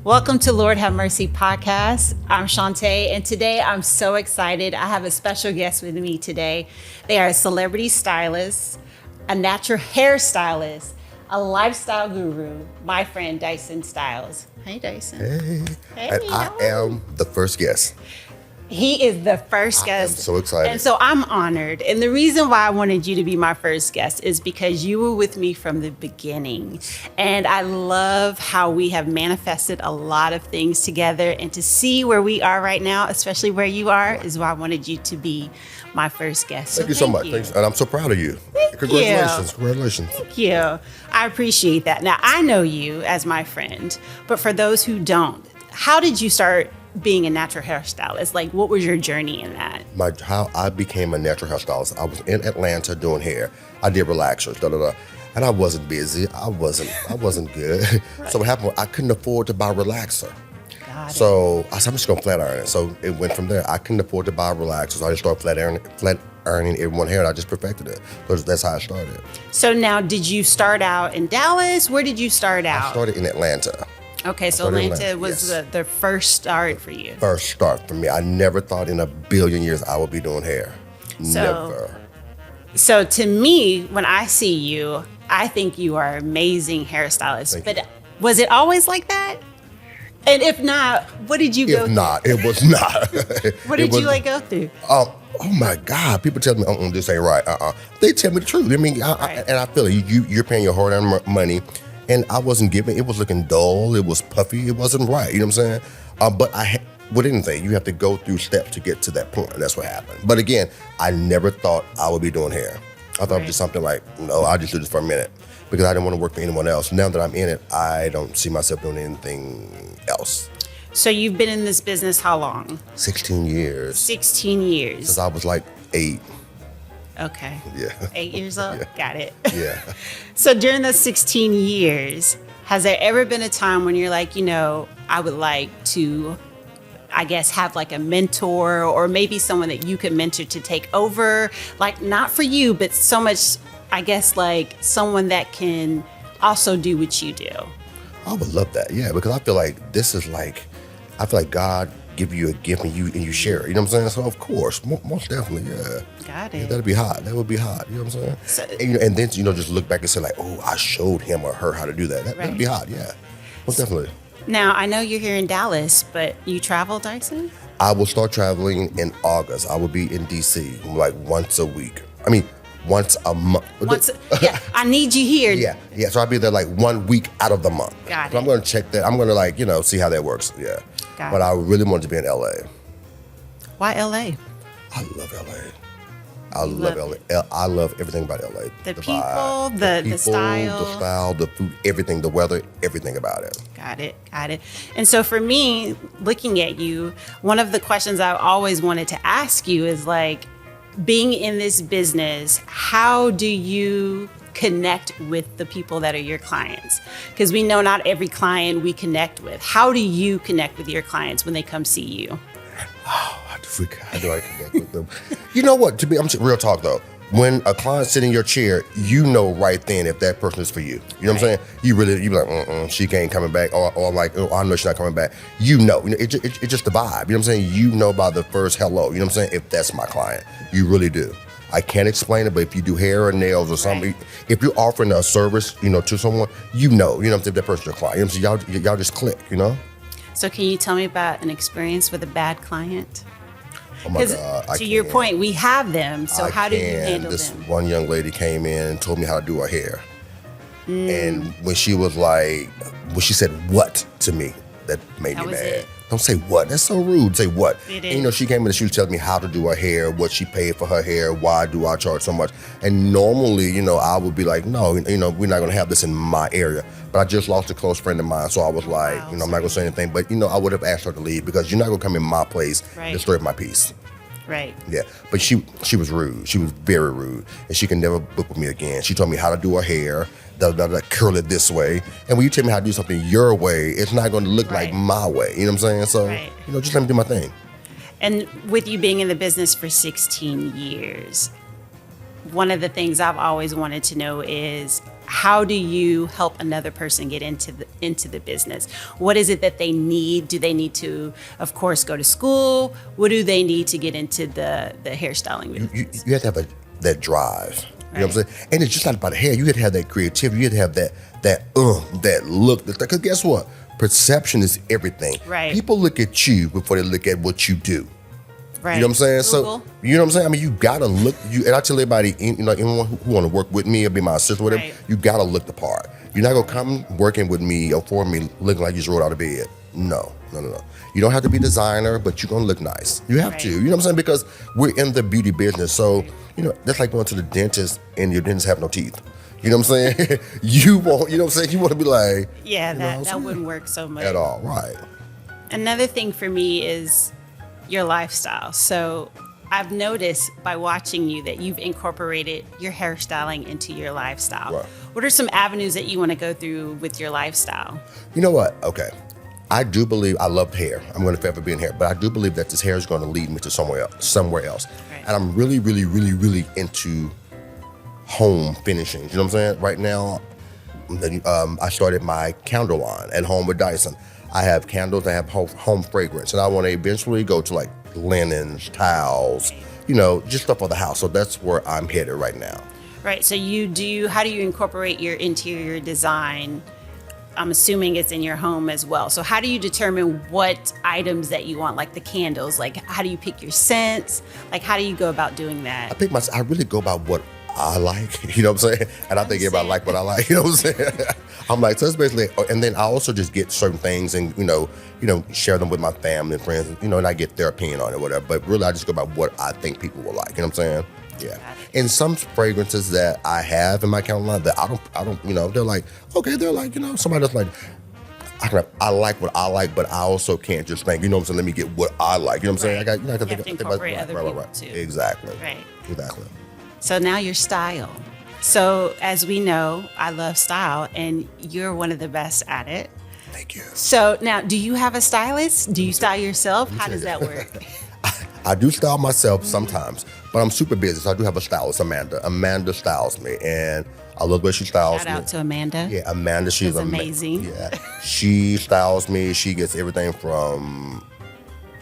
Welcome to Lord Have Mercy podcast. I'm Shauntae, and today I'm so excited. I have a special guest with me today. They are a celebrity stylist, a natural hairstylist, a lifestyle guru, my friend Dyson Styles. Hey, Dyson. Hey. And I am the first guest. He is the first guest. I'm so excited. And so I'm honored. And the reason why I wanted you to be my first guest is because you were with me from the beginning. And I love how we have manifested a lot of things together. And to see where we are right now, especially where you are, is why I wanted you to be my first guest. Thank you so much. Thanks. And I'm so proud of you. Congratulations. Congratulations. Thank you. I appreciate that. Now, I know you as my friend, but for those who don't, how did you start being a natural hairstylist? Like, what was your journey in that? How I became a natural hairstylist. I was in Atlanta doing hair. I did relaxers, and I wasn't busy. I wasn't good. Right. So what happened? I couldn't afford to buy a relaxer. So I said, I'm just gonna flat iron it. So it went from there. I couldn't afford to buy relaxers. So I just started flat ironing everyone hair, and I just perfected it. So that's how I started. So now, did you start out in Dallas? Where did you start out? I started in Atlanta. Okay, so Atlanta was the first start for you. First start for me. I never thought in a billion years I would be doing hair. Never. So to me, when I see you, I think you are an amazing hairstylist. But was it always like that? And if not, what did you go through? If not, it was not. What did you go through? Oh my God! People tell me, this ain't right. They tell me the truth. I mean, and I feel it. You're paying your hard-earned money. And I wasn't giving, it was looking dull, it was puffy, it wasn't right, you know what I'm saying? But with anything, you have to go through steps to get to that point, and that's what happened. But again, I never thought I would be doing hair. I thought it was just something like, no, I'll just do this for a minute, because I didn't want to work for anyone else. Now that I'm in it, I don't see myself doing anything else. So you've been in this business how long? 16 years. 16 years. Since I was like 8. Okay. Yeah. 8 years old? Yeah. Got it. Yeah. So during those 16 years, has there ever been a time when you're like, I would like to, I guess, have like a mentor or maybe someone that you could mentor to take over? Like, not for you, but so much, I guess, like someone that can also do what you do. I would love that. Yeah, because I feel like I feel like God give you a gift and you share it. You know what I'm saying? So of course, most definitely, yeah. Got it. Yeah, that'd be hot. That would be hot. You know what I'm saying? And then just look back and say like, oh, I showed him or her how to do that. That'd be hot. Yeah, most definitely. Now I know you're here in Dallas, but you travel, Dyson? I will start traveling in August. I will be in DC like once a week. I mean, once a month. I need you here. Yeah. So I'll be there like 1 week out of the month. Got it. So I'm going to check that. I'm going to see how that works. Yeah. But I really wanted to be in LA. Why LA? I love LA. I love LA. I love everything about LA. The people, the style. The style, the food, everything, the weather, everything about it. Got it. And so for me, looking at you, one of the questions I've always wanted to ask you is like, being in this business, how do you connect with the people that are your clients? Because we know not every client we connect with. How do you connect with your clients when they come see you? Oh, how do I connect with them? You know what? I'm real talk though. When a client sits in your chair, you know right then if that person is for you. You know what I'm saying? You be like, she ain't coming back, or like, oh, I know she's not coming back. It's just the vibe. You know what I'm saying? You know by the first hello. You know what I'm saying? If that's my client, you really do. I can't explain it, but if you do hair or nails or something, if you're offering a service, to someone, you know what I'm saying, if that person's your client. You know what I'm saying? Y'all just click, So can you tell me about an experience with a bad client? Oh my God, to your point, we have them. So how do you handle this them? One young lady came in and told me how to do her hair. And when she said what to me, that made me mad. Don't say what. That's so rude. Say what. It is. And, she came in and she was telling me how to do her hair, what she paid for her hair, why do I charge so much. And normally, I would be like, no, we're not going to have this in my area. But I just lost a close friend of mine, so I was like, I'm not going to say anything. But, I would have asked her to leave because you're not going to come in my place and disturb my peace. Right. Yeah, but she was rude. She was very rude, and she can never book with me again. She told me how to do her hair, curl it this way. And when you tell me how to do something your way, it's not going to look like my way. You know what I'm saying? So, just let me do my thing. And with you being in the business for 16 years, one of the things I've always wanted to know is, how do you help another person get into the business? What is it that they need? Do they need to, of course, go to school? What do they need to get into the hairstyling business? You have to have that drive. You know what I'm saying? And it's just not about hair. You have to have that creativity. You have to have that look. Because guess what? Perception is everything. Right. People look at you before they look at what you do. Right. You know what I'm saying? Google. So, you know what I'm saying? I mean, you gotta look. And I tell everybody, anyone who want to work with me or be my assistant, whatever, Right. you gotta look the part. You're not gonna come working with me or for me looking like you just rolled out of bed. No. You don't have to be a designer, but you're gonna look nice. You have Right. to. You know what I'm saying? Because we're in the beauty business. So, that's like going to the dentist and your dentist have no teeth. You know what I'm saying? You want, you know what I'm saying? You want to be like, Yeah, you know what I'm that saying? wouldn't work so much. At all, right? Another thing for me is your lifestyle. So I've noticed by watching you that you've incorporated your hairstyling into your lifestyle. Right. What are some avenues that you want to go through with your lifestyle? You know what? Okay. I do believe I love hair. I'm going to forever be in hair, but I do believe that this hair is going to lead me to somewhere else. Right. And I'm really, really, really, really into home finishings. You know what I'm saying? Right now, I started my candle line at home with Dyson. I have candles, I have home fragrance, and I want to eventually go to like linens, towels, just stuff for the house. So that's where I'm headed right now. Right. So how do you incorporate your interior design? I'm assuming it's in your home as well. So how do you determine what items that you want, like the candles? Like, how do you pick your scents? Like, how do you go about doing that? I really go by what I like, you know what I'm saying? And I think everybody like what I like, you know what I'm saying? I'm like, so it's basically, and then I also just get certain things and, share them with my family and friends, and I get their opinion on it, whatever. But really, I just go by what I think people will like, you know what I'm saying? Yeah. And some fragrances that I have in my candle line that I don't, they're like, okay, they're like, somebody that's like, I like what I like, but I also can't just think, you know what I'm saying, let me get what I like, you know what I'm saying? Right. I got, You have to incorporate other people too. Exactly. Right. Exactly. So now your style. So as we know, I love style, and you're one of the best at it. Thank you. So now, do you have a stylist? Do you style yourself? How does that work? I do style myself sometimes, but I'm super busy, so I do have a stylist, Amanda. Amanda styles me, and I love the way she styles me. Shout out to Amanda. Yeah, Amanda, she's amazing. Yeah, she styles me. She gets everything from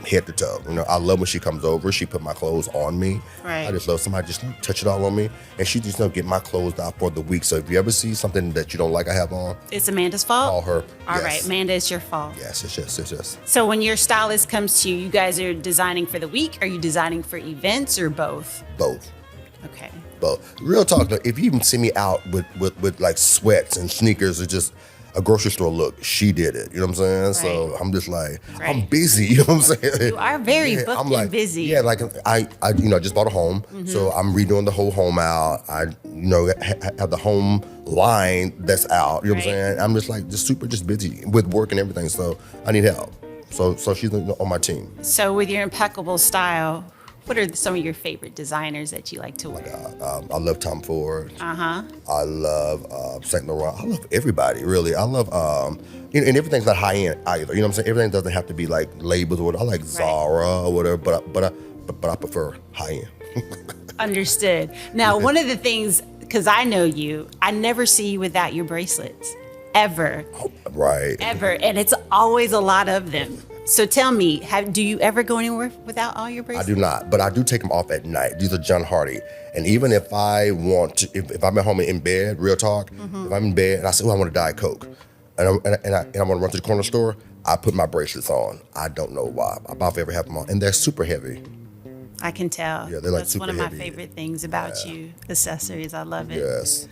head to toe. I love when she comes over. She put my clothes on me. Right. I just love somebody just touch it all on me, and she just get my clothes out for the week. So if you ever see something that you don't like I have on, It's Amanda's fault? call her. All Yes. right, Amanda, it's your fault. Yes, it's just. So when your stylist comes to you, you guys are designing for the week? Are you designing for events or both? Both. Okay. But real talk, though, if you even see me out with like sweats and sneakers or just a grocery store look, she did it. You know what I'm saying? So I'm just like, I'm Right. busy. You know what I'm saying? You are very booked I'm and like, busy. Yeah, like I just bought a home, so I'm redoing the whole home out. I have the home line that's out. You know what I'm Right. saying? I'm just like super busy with work and everything. So I need help. So she's on my team. So with your impeccable style, what are some of your favorite designers that you like to wear? I love Tom Ford. Uh-huh. I love Saint Laurent. I love everybody, really. I love, and everything's not high end either. You know what I'm saying? Everything doesn't have to be like labels or whatever. I like Zara or whatever, but I prefer high end. Understood. Now, one of the things, because I know you, I never see you without your bracelets. Ever. Right. Ever. And it's always a lot of them. So tell me, do you ever go anywhere without all your I bracelets? do not, but I do take them off at night. These are John Hardy. And even if I want to, if I'm at home in bed, real talk, if I'm in bed and I say, I want a Diet Coke, and I want to run to the corner store, I put my bracelets on. I don't know why. I about ever have them on. And they're super heavy. I can tell. Yeah, they're like That's super one of my heavy. favorite things about you, accessories. I love it. Yes.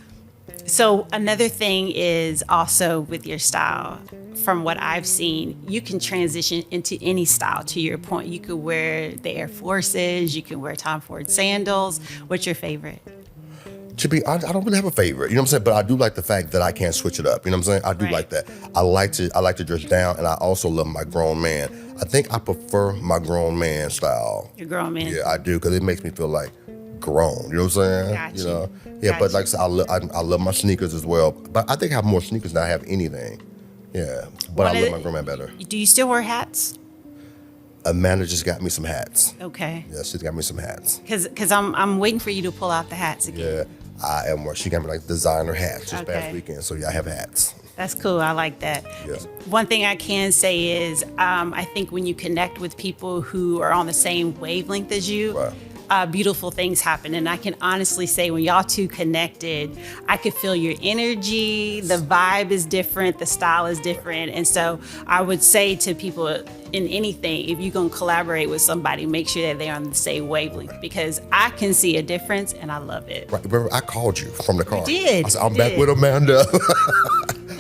So another thing is also with your style, from what I've seen, you can transition into any style. To your point, you could wear the Air Forces, you can wear Tom Ford sandals. What's your favorite? I don't really have a favorite, you know what I'm saying? But I do like the fact that I can switch it up, you know what I'm saying? I do Right. like that. I like to dress down, and I also love my grown man. I think I prefer my grown man style. Your grown man. Yeah, I do, because it makes me feel like grown. You know what I'm saying? Got You you. know? Yeah, Got but you. like I said, I love my sneakers as well. But I think I have more sneakers than I have anything. Yeah, but I love my grown man better. Do you still wear hats? Amanda just got me some hats. Okay. Yeah, she's got me some hats. Because I'm waiting for you to pull out the hats again. Yeah, I am. She got me like designer hats this Okay. past weekend. So yeah, I have hats. That's cool. I like that. Yeah. One thing I can say is I think when you connect with people who are on the same wavelength as you, Right. beautiful things happen. And I can honestly say when y'all two connected, I could feel your energy. The vibe is different. The style is different. And so I would say to people in anything, if you're going to collaborate with somebody, make sure that they're on the same wavelength because I can see a difference and I love it. Right. Remember, I called you from the car. You did. I said, I'm You back did. with Amanda.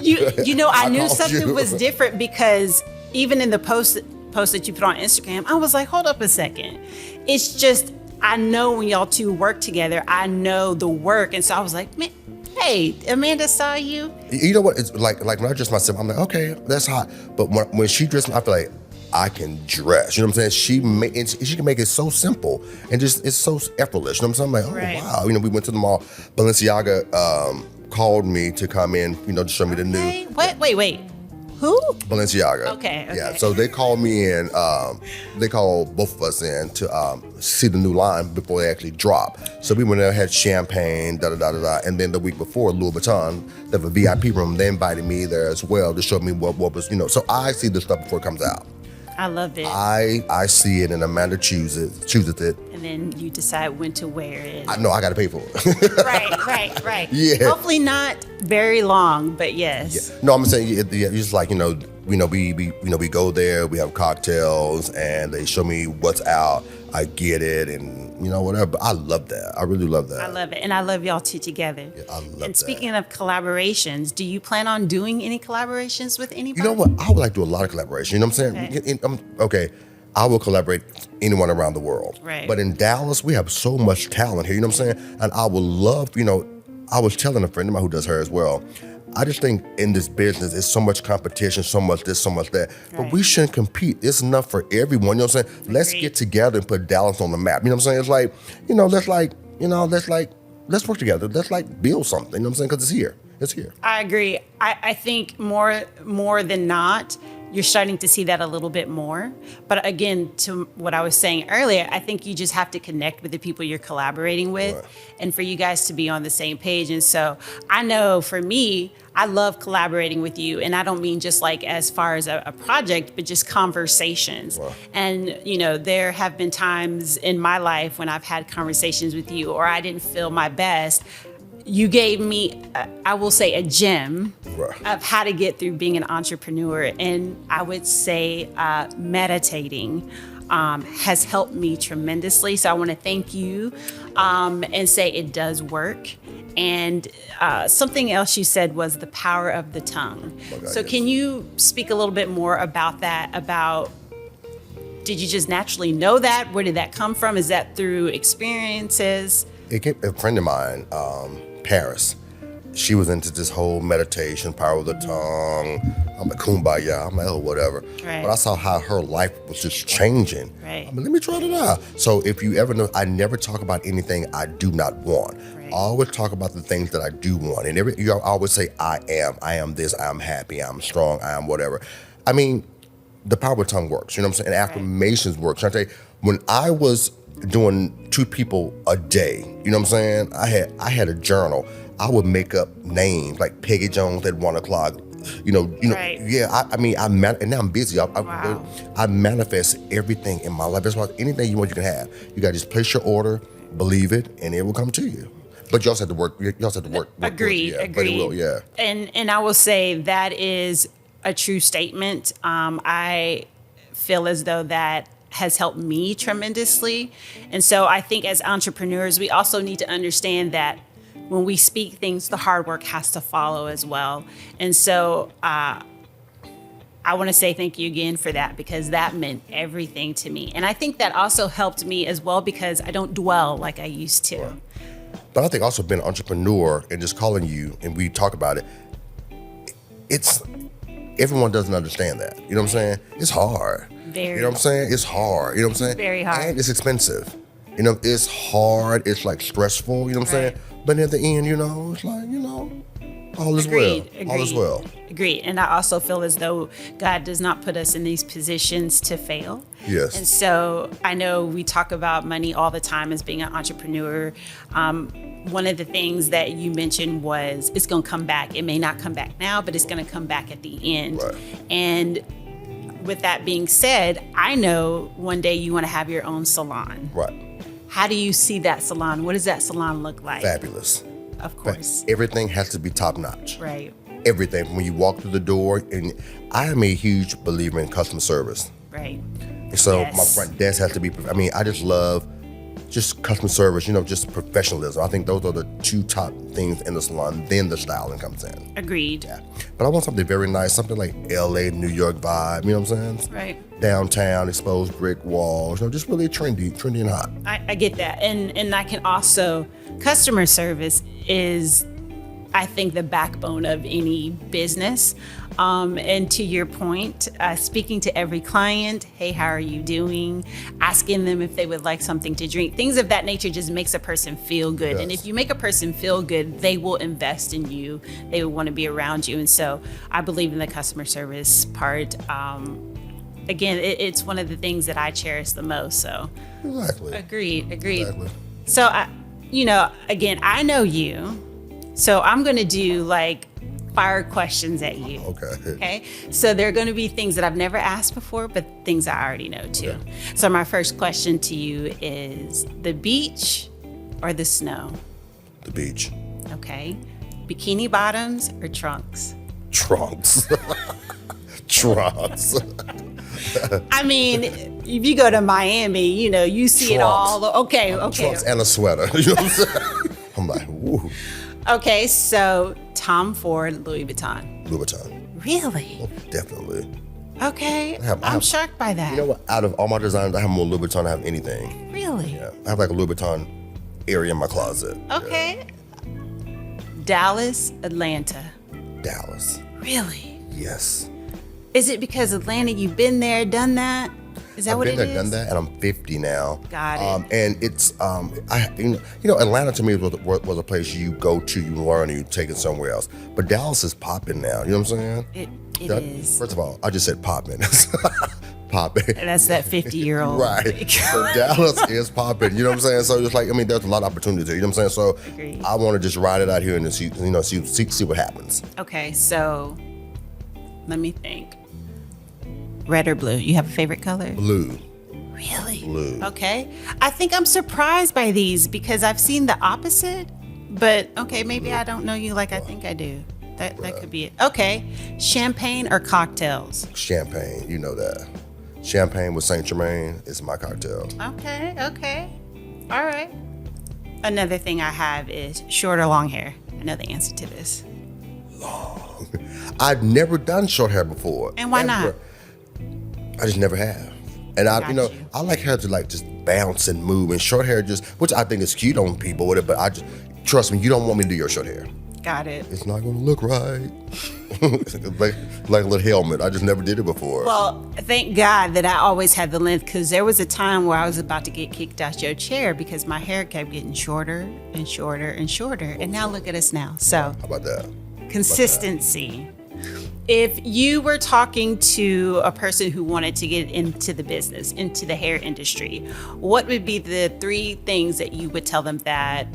You know, I knew called something you. was different because even in the post that you put on Instagram, I was like, hold up a second. It's just, I know when y'all two work together, I know the work. And so I was like, man, hey, Amanda saw you. You know what? It's like when I dress myself, I'm like, okay, that's hot. But when she dressed me, I feel like I can dress. You know what I'm saying? She can make it so simple and just it's so effortless. You know what I'm saying? I'm like, oh Right. wow. You know, we went to the mall. Balenciaga called me to come in, you know, to show me the new Hey, wait. Who? Balenciaga. Okay. Yeah. So they called me in. They called both of us in to see the new line before they actually drop. So we went there, had champagne, and then the week before, Louis Vuitton, they have a VIP room. They invited me there as well to show me what was, you know. So I see the stuff before it comes out. I love it. I see it, and Amanda chooses it. And then you decide when to wear it. I know I got to pay for it. Right. Yeah. Hopefully not very long, but yes. No, I'm saying it's just like we go there, we have cocktails, and they show me what's out. I get it, and whatever. But I love that. I really love that. I love it. And I love y'all two together. Yeah, I love And speaking of collaborations, do you plan on doing any collaborations with anybody? You know what? I would like to do a lot of collaboration. You know what I'm saying? Okay. I will collaborate anyone around the world. Right. But in Dallas, we have so much talent here. You know what I'm saying? And I would love, I was telling a friend of mine who does hair as well. I just think in this business, there's so much competition, so much this, so much that. But Right. we shouldn't compete. It's enough for everyone. You know what I'm saying? Let's Agreed. get together and put Dallas on the map. You know what I'm saying? It's like, let's work together. Let's build something. You know what I'm saying? Because it's here. It's here. I agree. I think more than not, you're starting to see that a little bit more. But again, to what I was saying earlier, I think you just have to connect with the people you're collaborating with Right. and for you guys to be on the same page. And so I know for me, I love collaborating with you. And I don't mean just as far as a project, but just conversations. Wow. And, there have been times in my life when I've had conversations with you or I didn't feel my best. You gave me, I will say, a gem Right. of how to get through being an entrepreneur. And I would say meditating has helped me tremendously. So I want to thank you and say it does work. And something else you said was the power of the tongue. Oh, God, so yes. can you speak a little bit more about that, did you just naturally know that? Where did that come from? Is that through experiences? It came, a friend of mine, Paris, she was into this whole meditation, power of the tongue. I'm like, kumbaya. I'm like, oh, whatever. Right. But I saw how her life was just changing. Right. I'm like, let me try it out. So if you ever know, I never talk about anything I do not want. Right. I always talk about the things that I do want. And you always say, I am this, I am happy, I'm strong, I am whatever. I mean, the power of the tongue works. You know what I'm saying? And affirmations work. Shauntae, when I was doing 2 people a day, you know what I'm saying? I had a journal. I would make up names like Peggy Jones at 1 o'clock. Right. Yeah. And now I'm busy. Wow. I manifest everything in my life. That's why anything you want, you can have. You got to just place your order, believe it, and it will come to you. But you also have to work. You also have to work. Agreed. Yeah, but it will. Yeah. And I will say that is a true statement. I feel as though that has helped me tremendously. And so I think as entrepreneurs, we also need to understand that when we speak things, the hard work has to follow as well. And so I want to say thank you again for that because that meant everything to me. And I think that also helped me as well because I don't dwell like I used to. Right. But I think also being an entrepreneur and just calling you and we talk about it, it's everyone doesn't understand that. You know what I'm saying? It's hard. Very. You know what I'm saying? It's hard. You know what I'm saying? Very hard. And it's expensive. It's hard. It's stressful. You know what I'm Right. saying? But at the end, it's like, all is Agreed, well. All is well. Agreed. And I also feel as though God does not put us in these positions to fail. Yes. And so I know we talk about money all the time as being an entrepreneur. One of the things that you mentioned was it's going to come back. It may not come back now, but it's going to come back at the end. Right. And with that being said, I know one day you want to have your own salon. Right. How do you see that salon? What does that salon look like? Fabulous. Of course. Everything has to be top notch. Right. Everything. When you walk through the door, and I am a huge believer in customer service. Right. So Yes. my front desk has to be, I just love just customer service, just professionalism. I think those are the two top things in the salon, then the styling comes in. Agreed. Yeah. But I want something very nice, something like LA, New York vibe, you know what I'm saying? Right. Downtown, exposed brick walls, just really trendy and hot. I get that. And I can also, customer service is, I think, the backbone of any business. And to your point, speaking to every client, hey, how are you doing? Asking them if they would like something to drink. Things of that nature just makes a person feel good. Yes. And if you make a person feel good, they will invest in you. They will want to be around you. And so I believe in the customer service part. Again, it's one of the things that I cherish the most. So Exactly. agreed. Exactly. So, again, I know you. So I'm going to do like fire questions at you. Okay. So there are going to be things that I've never asked before, but things I already know too. Okay. So my first question to you is the beach or the snow? The beach. Okay. Bikini bottoms or trunks? Trunks. Trunks. I mean, if you go to Miami, you see it all. Okay. Trunks and a sweater. You know what I'm saying? I'm like, woo. Okay, so Tom Ford, Louis Vuitton. Louis Vuitton. Really? Oh, definitely. Okay, I I'm have- shocked by that. You know what? Out of all my designs, I have more Louis Vuitton than I have anything. Really? Yeah. I have like a Louis Vuitton area in my closet. Okay. Dallas, Atlanta. Yeah. Dallas. Really? Yes. Is it because Atlanta, you've been there, done that? Is that I've what been it there, is? done that, and I'm 50 now. Got it. And it's Atlanta to me was a place you go to, you learn, and you take it somewhere else. But Dallas is popping now. You know what I'm saying? It is. First of all, I just said popping. Popping. That's that 50-year-old. Right. So Dallas is popping. You know what I'm saying? So it's like, there's a lot of opportunity there. You know what I'm saying? So Agreed. I want to just ride it out here and see what happens. Okay, so let me think. Red or blue? You have a favorite color? Blue. Really? Blue. Okay. I think I'm surprised by these because I've seen the opposite, but okay, maybe I don't know you like I think I do. That could be it. Okay. Champagne or cocktails? Champagne. You know that. Champagne with Saint Germain is my cocktail. Okay. All right. Another thing I have is short or long hair. I know the answer to this. Long. I've never done short hair before. And why not? I just never have. And I like hair to like just bounce and move, and short hair which I think is cute on people with it, but trust me, you don't want me to do your short hair. Got it. It's not gonna look right. like a little helmet. I just never did it before. Well, thank God that I always had the length because there was a time where I was about to get kicked out your chair because my hair kept getting shorter and shorter and shorter. And now look at us now. So How about that? consistency. If you were talking to a person who wanted to get into the business, into the hair industry, what would be the 3 things that you would tell them that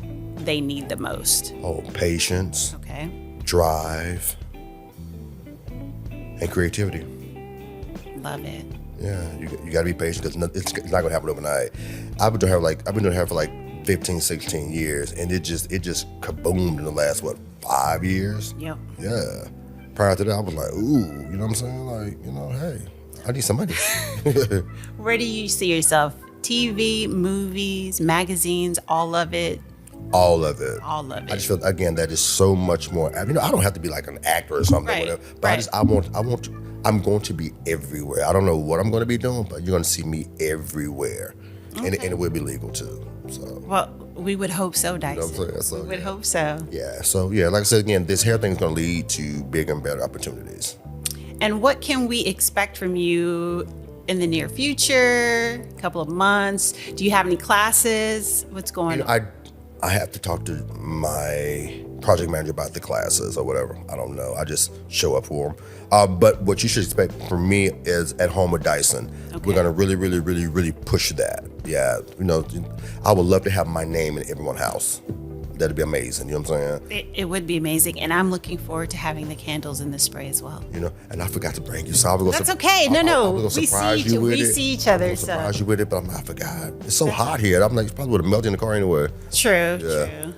they need the most? Oh, patience, Okay. drive, and creativity. Love it. Yeah, you got to be patient because it's not gonna happen overnight. I've been doing hair for like 15, 16 years, and it just kaboomed in the last 5 years. Yep. Yeah. Prior to that, I was like, ooh, you know what I'm saying? Like, hey, I need some money. Where do you see yourself? TV, movies, magazines, all of it? All of it. All of I it. just feel, again, that is so much more. I don't have to be like an actor or something, Right, or whatever. But right. I'm going to be everywhere. I don't know what I'm going to be doing, but you're going to see me everywhere. Okay. And it will be legal too. So. Well, we would hope so, Dyson. You know what I'm saying? So, We would hope so. Yeah. So, like I said, again, this hair thing is going to lead to bigger and better opportunities. And what can we expect from you in the near future? A couple of months? Do you have any classes? What's going on? I have to talk to my project manager about the classes or whatever. I don't know. I just show up for them. But what you should expect from me is at home with Dyson. Okay. We're gonna really, really, really, really push that. Yeah, I would love to have my name in everyone's house. That'd be amazing. You know what I'm saying? It would be amazing, and I'm looking forward to having the candles and the spray as well. And I forgot to bring you. So that's okay. No. We see each other. Surprise you with it, but I forgot. It's so hot here. I'm like, it's probably would have melted in the car anyway. True.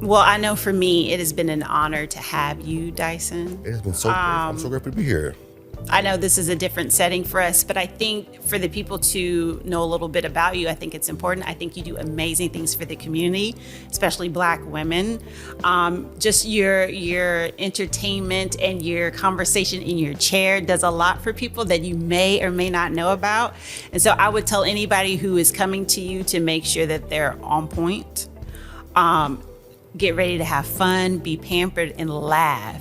Well, I know for me, it has been an honor to have you, Dyson. It has been so great. I'm so grateful to be here. I know this is a different setting for us, but I think for the people to know a little bit about you, I think it's important. I think you do amazing things for the community, especially Black women. Just your entertainment and your conversation in your chair does a lot for people that you may or may not know about. And so I would tell anybody who is coming to you to make sure that they're on point. Get ready to have fun, be pampered, and laugh.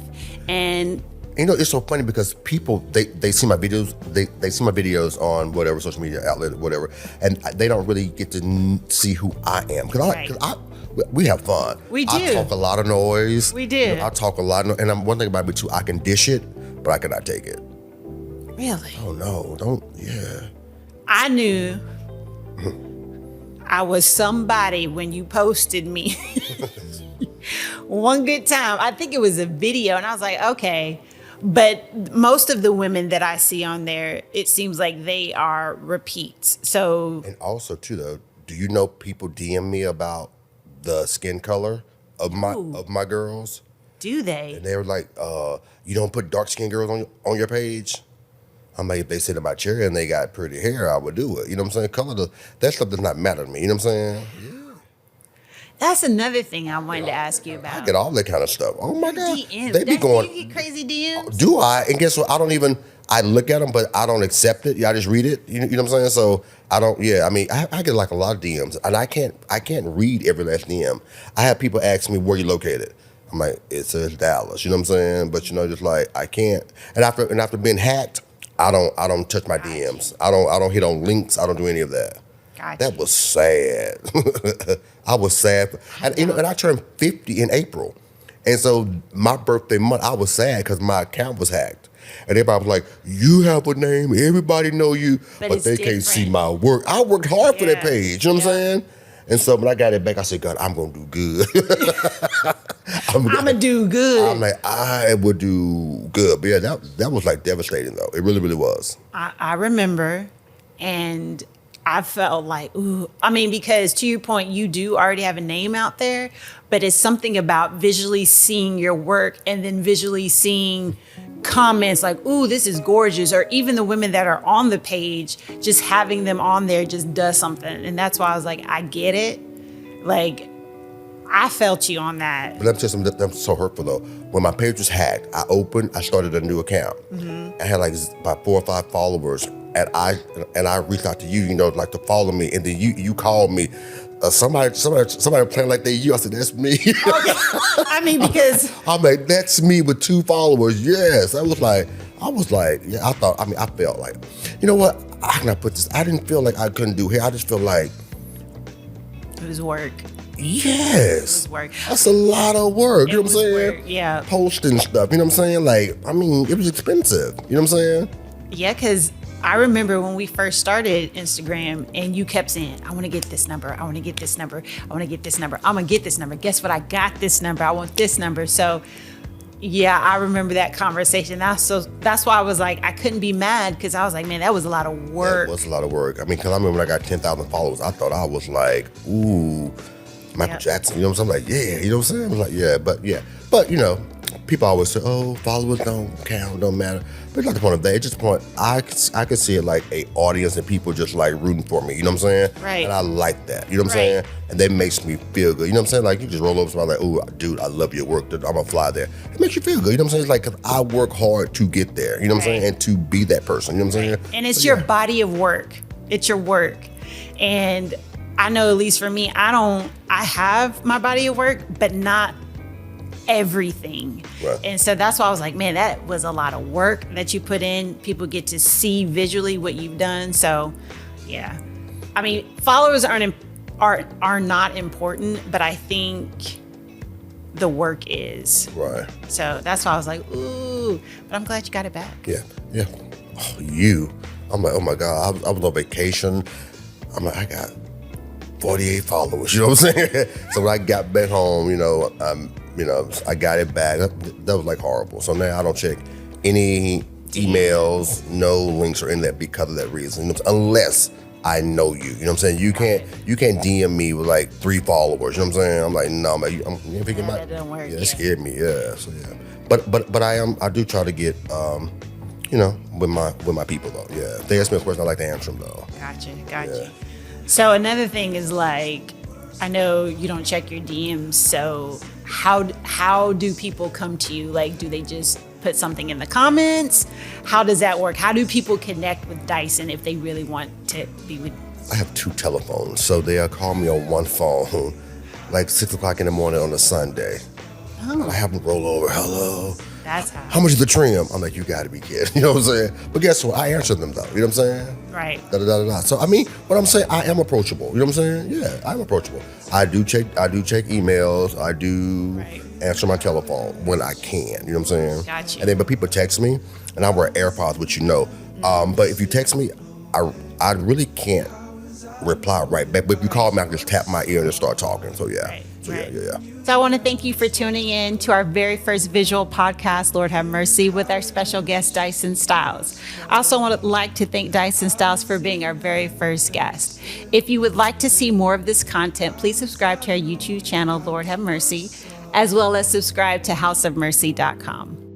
And it's so funny because people they see my videos, they see my videos on whatever social media outlet, whatever, and they don't really get to see who I am because we have fun. We do. I talk a lot of noise. We do. I talk a lot of noise, and one thing about me too, I can dish it, but I cannot take it. Really? Oh no, don't. Yeah. I knew I was somebody when you posted me. One good time. I think it was a video, and I was like, okay. But most of the women that I see on there, it seems like they are repeats. So, and also too, though, do you know people DM me about the skin color of my girls? Do they? And they were like, you don't put dark skinned girls on your page? I'm like, if they sit in my chair and they got pretty hair, I would do it. You know what I'm saying? That stuff does not matter to me. You know what I'm saying? Yeah. That's another thing I wanted to ask you about. I get all that kind of stuff. Oh my God. DMs. They be going. Do you get crazy DMs? Do I? And guess what? I look at them, but I don't accept it. I just read it. You know what I'm saying? So I don't, I mean, I get like a lot of DMs, and I can't read every last DM. I have people ask me, where you located? I'm like, it says Dallas. You know what I'm saying? But just like, I can't. And after being hacked, I don't touch my DMs. I don't hit on links. I don't do any of that. Gotcha. That was sad. I was sad. And I turned 50 in April. And so my birthday month, I was sad because my account was hacked. And everybody was like, you have a name, everybody know you, but they can't see my work. I worked hard for that page, you know what I'm saying? And so when I got it back, I said, God, I'm going to do good. I'm going to do good. I'm like, I would do good. But yeah, that was like devastating though. It really, really was. I remember, and I felt like, ooh, I mean, because to your point, you do already have a name out there, but it's something about visually seeing your work and then visually seeing comments like, ooh, this is gorgeous. Or even the women that are on the page, just having them on there just does something. And that's why I was like, I get it. Like, I felt you on that. But let me tell you something that's so hurtful though. When my page was hacked, I started a new account. Mm-hmm. I had like about 4 or 5 followers. And I reached out to you, like to follow me, and then you called me. Somebody playing like they you. I said, that's me. Okay. I mean, because I'm like, that's me with 2 followers. Yes, I was like, yeah. I felt like, you know what? How can I put this? I didn't feel like I couldn't do hair. I just feel like it was work. Yes, it was work. That's a lot of work. You know what I'm saying? Work. Yeah, posting stuff. You know what I'm saying? Like, I mean, it was expensive. You know what I'm saying? Yeah, because I remember when we first started Instagram and you kept saying, I want to get this number. I want to get this number. I want to get this number. I'm going to get this number. Guess what? I got this number. I want this number. So yeah, I remember that conversation. That's why I was like, I couldn't be mad because I was like, man, that was a lot of work. It was a lot of work. I mean, because I remember when I got 10,000 followers, I thought I was like, ooh, Michael Jackson. You know what I'm saying? I'm like, yeah. You know what I'm saying? I was like, yeah. But people always say, oh, followers don't count, don't matter. But it's not the point of that. It's just the point, I could see it like a audience and people just like rooting for me. You know what I'm saying? Right. And I like that. You know what I'm saying? And that makes me feel good. You know what I'm saying? Like, you just roll over somebody like, oh, dude, I love your work. I'm going to fly there. It makes you feel good. You know what I'm saying? It's like, because I work hard to get there. You know what I'm saying? And to be that person. You know what I'm saying? And it's your body of work. It's your work. And I know, at least for me, I have my body of work, but not everything. Right. And so that's why I was like, man, that was a lot of work that you put in. People get to see visually what you've done. So yeah, I mean, followers are not important, but I think the work is. Right. So that's why I was like, ooh, but I'm glad you got it back. Yeah. I'm like, oh my God, I was on vacation. I'm like, I got 48 followers, you know what I'm saying? So when I got back home, I got it back. That was like horrible. So now I don't check any emails, no links or any of that because of that reason. Unless I know you. You know what I'm saying? You can't DM me with like 3 followers. You know what I'm saying? I'm like, no, man, I'm picking that don't work. Yeah, it scared me. Yeah. So yeah. But I do try to get with my people though. Yeah. If they ask me a question, I like to answer them though. Gotcha. Yeah. So another thing is like, I know you don't check your DMs, so how do people come to you? Like, do they just put something in the comments? How does that work? How do people connect with Dyson if they really want to be with? I have 2 telephones, so they'll call me on one phone, like 6 o'clock in the morning on a Sunday. Oh. I have them roll over. Hello. That's how much is the trim? I'm like, you got to be kidding. You know what I'm saying? But guess what? I answer them though. You know what I'm saying? Right. Da. So I mean, what I'm saying, I am approachable. You know what I'm saying? Yeah, I'm approachable. I do check emails. I do answer my telephone when I can. You know what I'm saying? Gotcha. And then, but people text me, and I wear AirPods, which you know. But if you text me, I really can't reply right back. But if you call me, I can just tap my ear and just start talking. So yeah. Right. So yeah. So I want to thank you for tuning in to our very first visual podcast, Lord Have Mercy, with our special guest, Dyson Styles. I also would like to thank Dyson Styles for being our very first guest. If you would like to see more of this content, please subscribe to our YouTube channel, Lord Have Mercy, as well as subscribe to houseofmercy.com.